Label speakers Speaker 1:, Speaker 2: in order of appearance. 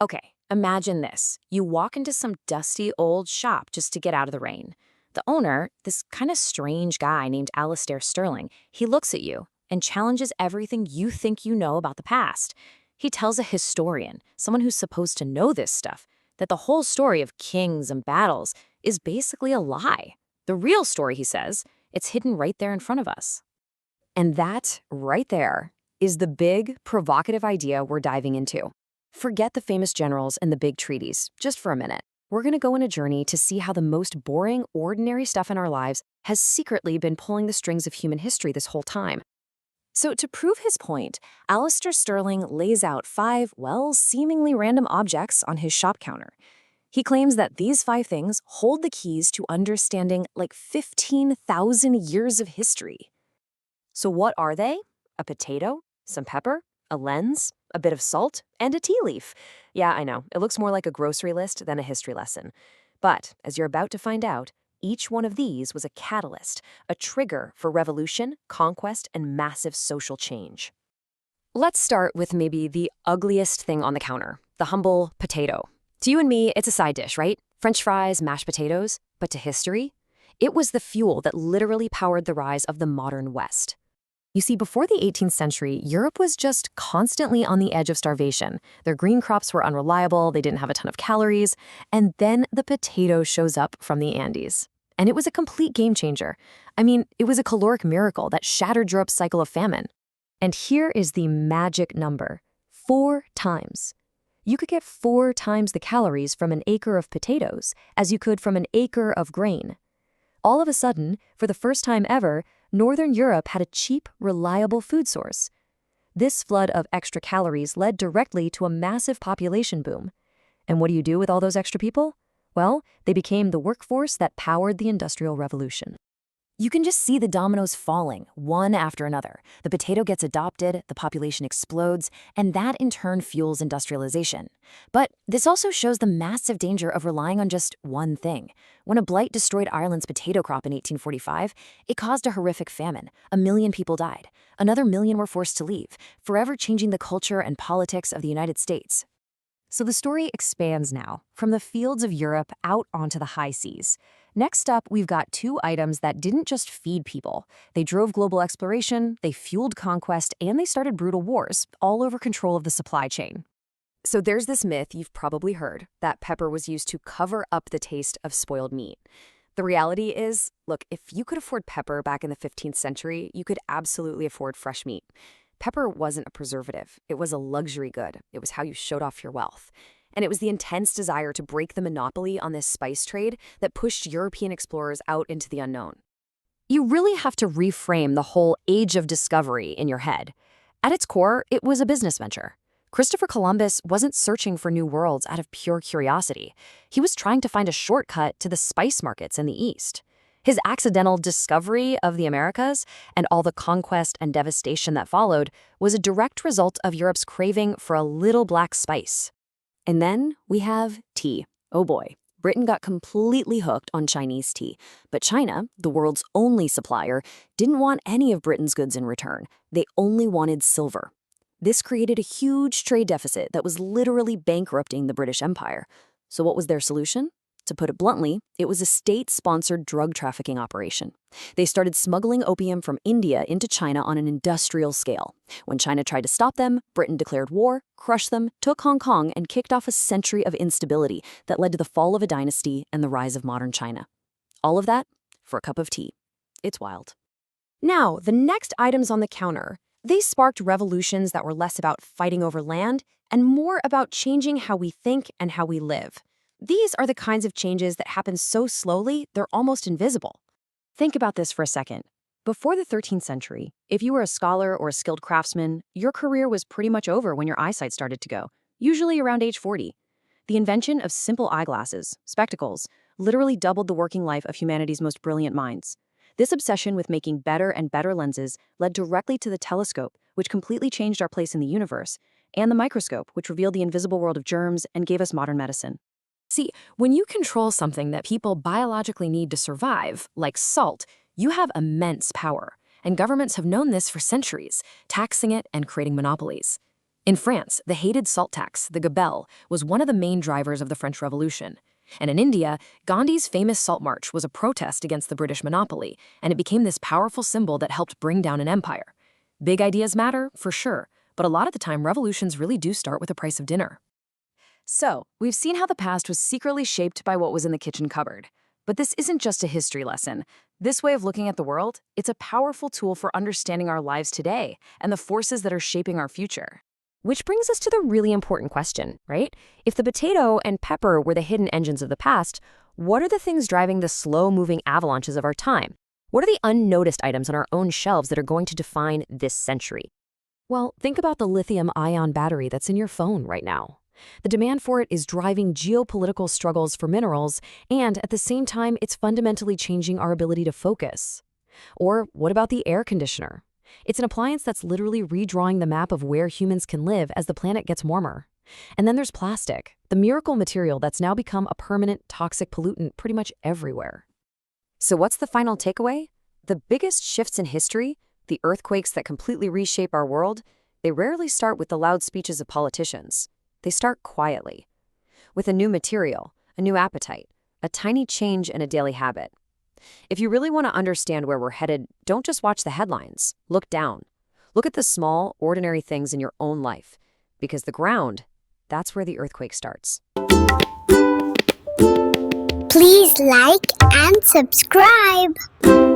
Speaker 1: Okay, imagine this. You walk into some dusty old shop just to get out of the rain. The owner, this kind of strange guy named Alistair Sterling, he looks at you and challenges everything you think you know about the past. He tells a historian, someone who's supposed to know this stuff, that the whole story of kings and battles is basically a lie. The real story, he says, it's hidden right there in front of us. And that, right there, is the big, provocative idea we're diving into. Forget the famous generals and the big treaties, just for a minute. We're going to go on a journey to see how the most boring, ordinary stuff in our lives has secretly been pulling the strings of human history this whole time. So to prove his point, Alistair Sterling lays out five, well, seemingly random objects on his shop counter. He claims that these five things hold the keys to understanding like 15,000 years of history. So what are they? A potato, some pepper, a lens, a bit of salt, and a tea leaf. Yeah, I know, it looks more like a grocery list than a history lesson. But, as you're about to find out, each one of these was a catalyst, a trigger for revolution, conquest, and massive social change. Let's start with maybe the ugliest thing on the counter, the humble potato. To you and me, it's a side dish, right? French fries, mashed potatoes. But to history, it was the fuel that literally powered the rise of the modern West. You see, before the 18th century, Europe was just constantly on the edge of starvation. Their green crops were unreliable, they didn't have a ton of calories, and then the potato shows up from the Andes. And it was a complete game changer. I mean, it was a caloric miracle that shattered Europe's cycle of famine. And here is the magic number: 4 times. You could get 4 times the calories from an acre of potatoes as you could from an acre of grain. All of a sudden, for the first time ever, Northern Europe had a cheap, reliable food source. This flood of extra calories led directly to a massive population boom. And what do you do with all those extra people? Well, they became the workforce that powered the Industrial Revolution. You can just see the dominoes falling, one after another. The potato gets adopted, the population explodes, and that in turn fuels industrialization. But this also shows the massive danger of relying on just one thing. When a blight destroyed Ireland's potato crop in 1845, it caused a horrific famine. 1 million people died. Another million were forced to leave, forever changing the culture and politics of the United States. So the story expands now, from the fields of Europe out onto the high seas. Next up, we've got 2 items that didn't just feed people. They drove global exploration, they fueled conquest, and they started brutal wars, all over control of the supply chain. So there's this myth you've probably heard, that pepper was used to cover up the taste of spoiled meat. The reality is, look, if you could afford pepper back in the 15th century, you could absolutely afford fresh meat. Pepper wasn't a preservative. It was a luxury good. It was how you showed off your wealth. And it was the intense desire to break the monopoly on this spice trade that pushed European explorers out into the unknown. You really have to reframe the whole age of discovery in your head. At its core, it was a business venture. Christopher Columbus wasn't searching for new worlds out of pure curiosity. He was trying to find a shortcut to the spice markets in the East. His accidental discovery of the Americas and all the conquest and devastation that followed was a direct result of Europe's craving for a little black spice. And then we have tea. Oh boy, Britain got completely hooked on Chinese tea. But China, the world's only supplier, didn't want any of Britain's goods in return. They only wanted silver. This created a huge trade deficit that was literally bankrupting the British Empire. So what was their solution? To put it bluntly, it was a state-sponsored drug trafficking operation. They started smuggling opium from India into China on an industrial scale. When China tried to stop them, Britain declared war, crushed them, took Hong Kong, and kicked off a century of instability that led to the fall of a dynasty and the rise of modern China. All of that for a cup of tea. It's wild. Now, the next items on the counter, they sparked revolutions that were less about fighting over land and more about changing how we think and how we live. These are the kinds of changes that happen so slowly, they're almost invisible. Think about this for a second. Before the 13th century, if you were a scholar or a skilled craftsman, your career was pretty much over when your eyesight started to go, usually around age 40. The invention of simple eyeglasses, spectacles, literally doubled the working life of humanity's most brilliant minds. This obsession with making better and better lenses led directly to the telescope, which completely changed our place in the universe, and the microscope, which revealed the invisible world of germs and gave us modern medicine. See, when you control something that people biologically need to survive, like salt, you have immense power, and governments have known this for centuries, taxing it and creating monopolies.
Speaker 2: In France, the hated salt tax, the gabelle, was one of the main drivers of the French Revolution. And in India, Gandhi's famous Salt March was a protest against the British monopoly, and it became this powerful symbol that helped bring down an empire. Big ideas matter, for sure, but a lot of the time revolutions really do start with the price of dinner.
Speaker 1: So, we've seen how the past was secretly shaped by what was in the kitchen cupboard. But this isn't just a history lesson. This way of looking at the world, it's a powerful tool for understanding our lives today and the forces that are shaping our future. Which brings us to the really important question, right? If the potato and pepper were the hidden engines of the past, what are the things driving the slow-moving avalanches of our time? What are the unnoticed items on our own shelves that are going to define this century? Well, think about the lithium-ion battery that's in your phone right now. The demand for it is driving geopolitical struggles for minerals, and at the same time, it's fundamentally changing our ability to focus. Or what about the air conditioner? It's an appliance that's literally redrawing the map of where humans can live as the planet gets warmer. And then there's plastic, the miracle material that's now become a permanent toxic pollutant pretty much everywhere. So what's the final takeaway? The biggest shifts in history, the earthquakes that completely reshape our world, they rarely start with the loud speeches of politicians. They start quietly, with a new material, a new appetite, a tiny change in a daily habit. If you really want to understand where we're headed, don't just watch the headlines. Look down. Look at the small, ordinary things in your own life. Because the ground, that's where the earthquake starts.
Speaker 3: Please like and subscribe.